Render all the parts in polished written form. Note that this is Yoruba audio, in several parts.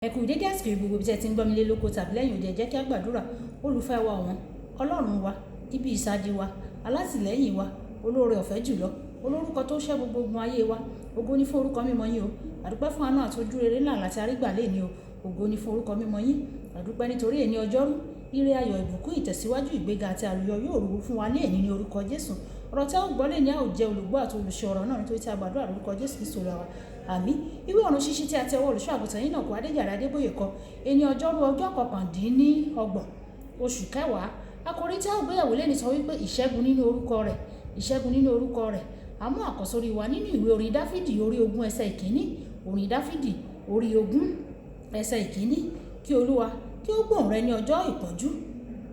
Ẹ kú dédé àsìkò gbogbo bí tẹ́ ti ń gbọ́ mi lé lóko tàbí lẹ́yìn òde, jẹ́ kí a gbàdúrà. Olùfẹ́ wa ọ̀wọ́n, Ọlọ́run wa, ibi ìsádi wa, alátìlẹ́yìn wa, olóore ọ̀fẹ́ jùlọ, olórúkọ tó ṣẹ́ gbogbo ogun ayé wa. Ògo ni fún orúkọ mímọ́ yín o. Àdúpẹ́ fún àánú àti ojú rere náà láti arígbà lẹ́ni o. Ògo ni fún orúkọ mímọ́ yín. Àdúpẹ́ nítorí èní ọjọ́rú, ire ayọ̀ ìbùkún ìtẹ̀síwájú ìgbéga àti àlùyọ yóò rú fún wa ní èní ní orúkọ Jésù. Ọ̀rọ̀ tí a ó gbọ́ lè ní a ó jẹ́ olùgbọ́ àti olùṣe ọ̀rọ̀ náà nítorí tí a gbàdúrà lórúkọ Jésù Kristi Olúwa wa. Àmín. Ìwé ọ̀run ṣíṣí tí a tẹ ọwọ́ olùṣọ́ àgùntàn Enoch Adeboye kọ, èní ọjọ́rú ọjọ́ 29 oṣù kẹwàá. Àkòrí tí a ó gbéyẹ̀wò lẹ́ni sọ wípé ìṣẹ́gun nínú orúkọ rẹ̀, ìṣẹ́gun nínú orúkọ rẹ̀. A mú àkọ́sórí wa nínú ìwé orin Dáfídì orí 20 ẹsẹ̀ ìkíní, orin Dáfídì orí 20 ẹsẹ̀ ìkíní. Kí Olúwa kí ó gbóhùn rẹ ní ọjọ́ ìpọ́njú,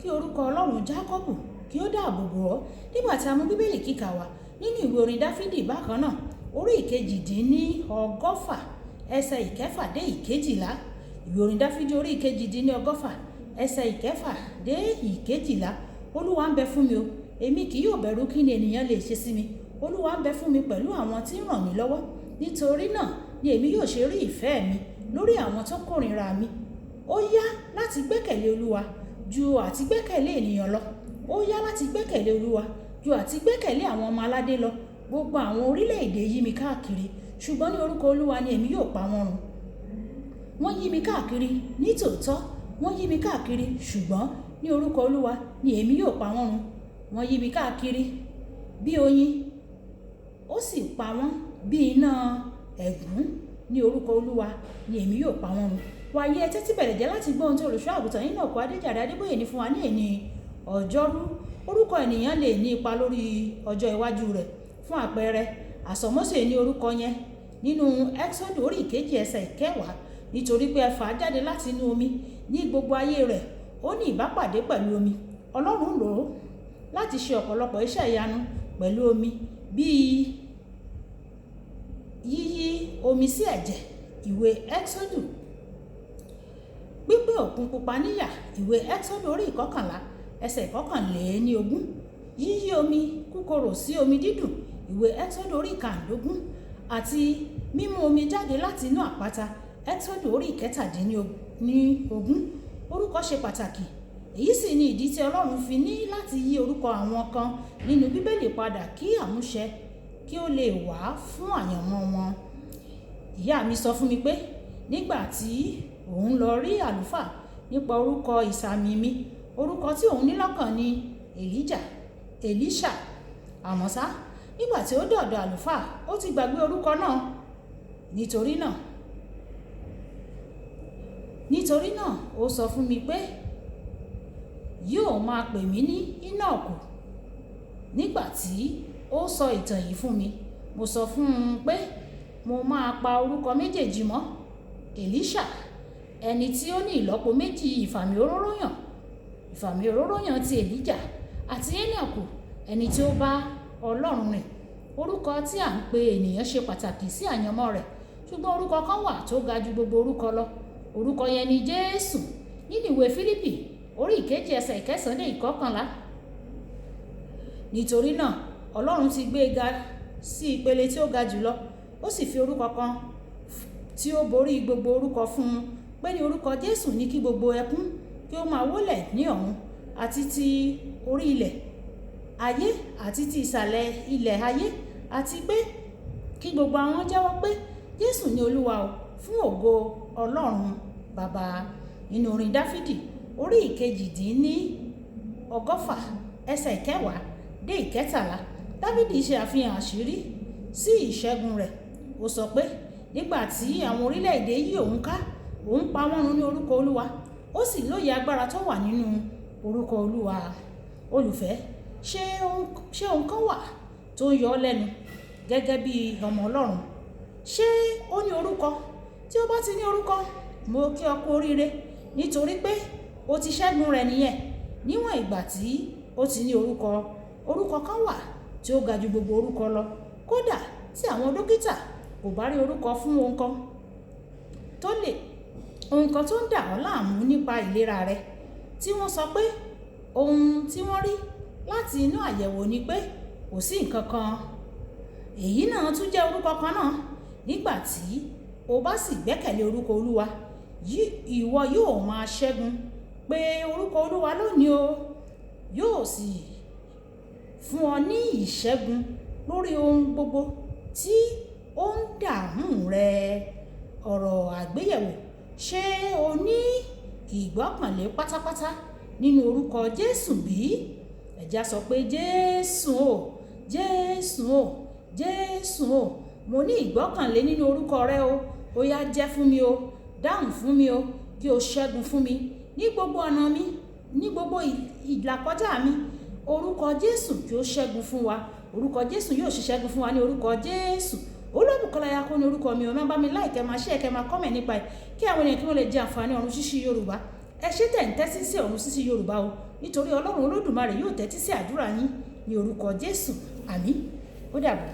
kí orúkọ Ọlọ́run Jákọ́bù kí ó dáàbò bò ọ́. Nígbà tí a mú bíbélì kíkà wa nínú ìwé orin Dáfídì bákan náà orí 118 ẹsẹ̀ ìkẹfà dé ìkejìlá. Ìwé orin Dáfídì orí 118 ẹsẹ̀ ìkẹfà dé ìkejìlá. Olúwa ń bẹ fún mi o, èmi kì yóò bẹ̀rù kí ni ènìyàn lè ṣe sí mi. Olúwa ń bẹ fún mi pẹ̀lú àwọn tí ń ràn mí lọ́wọ́. Nítorí náà ni èmi yóò ṣe rí ìfẹ́ mi lórí àwọn tó kórìíra mi. Ó yá láti gbẹ́kẹ̀lé Olúwa ju àti gbẹ́kẹ̀lé ènìyàn lọ. Ó yá láti gbẹ́kẹ̀lé Olúwa ju àti gbẹ́kẹ̀lé àwọn ọmọ aládé lọ. Gbogbo àwọn orílẹ̀-èdè yí mi káàkiri, ṣùgbọ́n ní orúkọ Olúwa ni èmi yóò pa wọ́n run. Wọ́n yí mi káàkiri ní tòótọ́, wọ́n yí mi káàkiri, ṣùgbọ́n ní orúkọ Olúwa ni èmi yóò pa wọ́n run. Wọ́n yí mi káàkiri bí oyin, ó sì pa wọ́n bí iná ẹ̀gún. Ní orúkọ Olúwa ni èmi yóò pa wọ́n run. Wàyí ẹ tẹ́tí bẹ̀rẹ̀ jẹ́ láti gbọ́ ohun tí olùṣọ́ àgùntàn Enoch Adeboye ní fún wa ní èní ọjọ́rú. Orúkọ ènìyàn lè ní ipa lórí ọjọ́ iwájú rẹ̀. Fún àpẹẹrẹ, àsọmọ́sẹ̀ ní orúkọ yẹn nínú Exodus orí 2 ẹsẹ̀ 10. Nítorí pé ẹ fà á jáde láti inú omi, ní gbogbo ayé rẹ̀ ó ní ìbápàdé pẹ̀lú omi. Ọlọ́run lò ó láti ṣe ọ̀pọ̀lọpọ̀ iṣẹ́ ìyanu pẹ̀lú omi, bíi yíyí omi sí ẹ̀jẹ̀, ìwé Exodus. Pípín òkun pupa níyà, ìwé Exodus orí 11 ẹsẹ̀ 21. Yíyí omi kúkorò sí omi dídùn, ìwé Exodus orí 15. Àti mímú omi jáde láti inú àpáta, Exodus orí 17. Orúkọ ṣe pàtàkì. Èyí sì ni ìdí tí Ọlọ́run fi ní láti yí orúkọ àwọn kan nínú Bíbélì padà kí àmúṣẹ kí ó lè wá fún àyànmọ́ wọn. Ìyá mi sọ fún mi pé nígbà tí òun lọ rí àlùfáà nípa orúkọ ìsàmì mi, orúkọ tí òun ní lọ́kàn ni Èlíṣà. Àmọ́ ṣá, nígbà tí ó dọ̀dọ̀ àlùfáà, ó ti gbàgbé orúkọ náà. Nítorí náà ó sọ fún mi pé yóò máa pè mí ní Enoch. Nígbà tí ó sọ ìtàn yìí fún mi, mo sọ fún un pé mo máa pa orúkọ méjèèjì mọ́. Èlíṣà, ẹni tí ó ní ìlọ́po méjì ìfàmì òróró yàn ti Èlíjà, àti Enoch, ẹni tí ó bá Ọlọ́run rìn. Orúkọ tí à ń pe ènìyàn ṣe pàtàkì sí àyànmọ́ rẹ̀, ṣùgbọ́n orúkọ kan wà tó ga ju gbogbo orúkọ lọ. Orúkọ yẹn ni Jésù. Nínú ìwé Fílípì orí 2 ẹsẹ̀ 9 dé 11. Nítorí náà Ọlọ́run ti gbé e ga sí ìpele tí ó ga jùlọ, ó sì fi orúkọ kan tí ó borí gbogbo orúkọ fún un, pé ní orúkọ Jésù ní kí gbogbo ẹkún kí ó máa wólẹ̀ ní ọ̀run àti ti orí ilẹ̀ ayé àti ti ìsàlẹ̀ ilẹ̀ ayé, àti pé kí gbogbo àwọn jẹ́wọ́ pé Jésù ni Olúwa o, fún ògo Ọlọ́run Baba. Nínú orin Dáfídì orí 118 ẹsẹ̀ 10 dé 13, Dáfídì ṣe àfihàn àṣírí sí ìṣẹ́gun rẹ̀. Ó sọ pé nígbà tí àwọn orílẹ̀-èdè yí òun ká, òun pa wọ́n run ní orúkọ Olúwa. Ó sì lóye agbára tó wà nínú orúkọ Olúwa. Olùfẹ́, ṣé ohun kan wà tó ń yọ ọ́ lẹ́nu gẹ́gẹ́ bí ọmọ Ọlọ́run? Ṣé ó ní orúkọ? Tí ó bá ti ní orúkọ, mo kí ọ kú oríire, nítorí pé ó ti ṣẹ́gun rẹ̀ nìyẹn. Níwọ̀n ìgbà tí ó ti ní orúkọ kan wà tí ó ga ju gbogbo orúkọ lọ. Kódà tí àwọn dókítà kò bá rí orúkọ fún ohun kan tó ń dà ọ́ láàmú nípa ìlera rẹ, tí wọ́n sọ pé ohun tí wọ́n rí láti inú àyẹ̀wò ni pé kò sí nǹkan kan, èyí náà tún jẹ́ orúkọ kan náà. Nígbà tí o bá sì gbẹ́kẹ̀lé orúkọ Olúwa, ìwọ yóò máa ṣẹ́gun pé orúkọ Olúwa lónìí o, yóò sì fún ọ ní ìṣẹ́gun lórí ohun gbogbo tí ó ń dààmú rẹ. Ọ̀rọ̀ àgbéyẹ̀wò: ṣé o ní ìgbọ́kànlé pátápátá nínú orúkọ Jésù bí? Ẹ jẹ́ á sọ pé Jésù o, Jésù o, Jésù o, mo ní ìgbọ́kànlé nínú orúkọ rẹ o. Ó yá jẹ́ fún mi o, dáhùn fún mi o, kí o ṣẹ́gun fún mi ní gbogbo ọ̀nà mi, ní gbogbo ìlàkọjá mi. Orúkọ Jésù kí ó ṣẹ́gun fún wa. Orúkọ Jésù yóò ṣiṣẹ́gun fún wa ní orúkọ Jésù. Olúbùkọ́lá Ayako ní orúkọ mi. Ọmọ bá mi like, máa share, kẹ́ máa comment nípa ẹ̀ kí àwọn ènìyàn kí wọ́n lè jẹ àǹfààní ọ̀run ṣíṣí Yorùbá. Ẹ ṣé tẹ̀ ń tẹ́tí sí ọ̀run ṣíṣí Yorùbá o, nítorí Ọlọ́run Olódùmarè yóò tẹ́tí sí àdúrà yín ní orúkọ Jésù. Àmín. Ó dàbọ̀.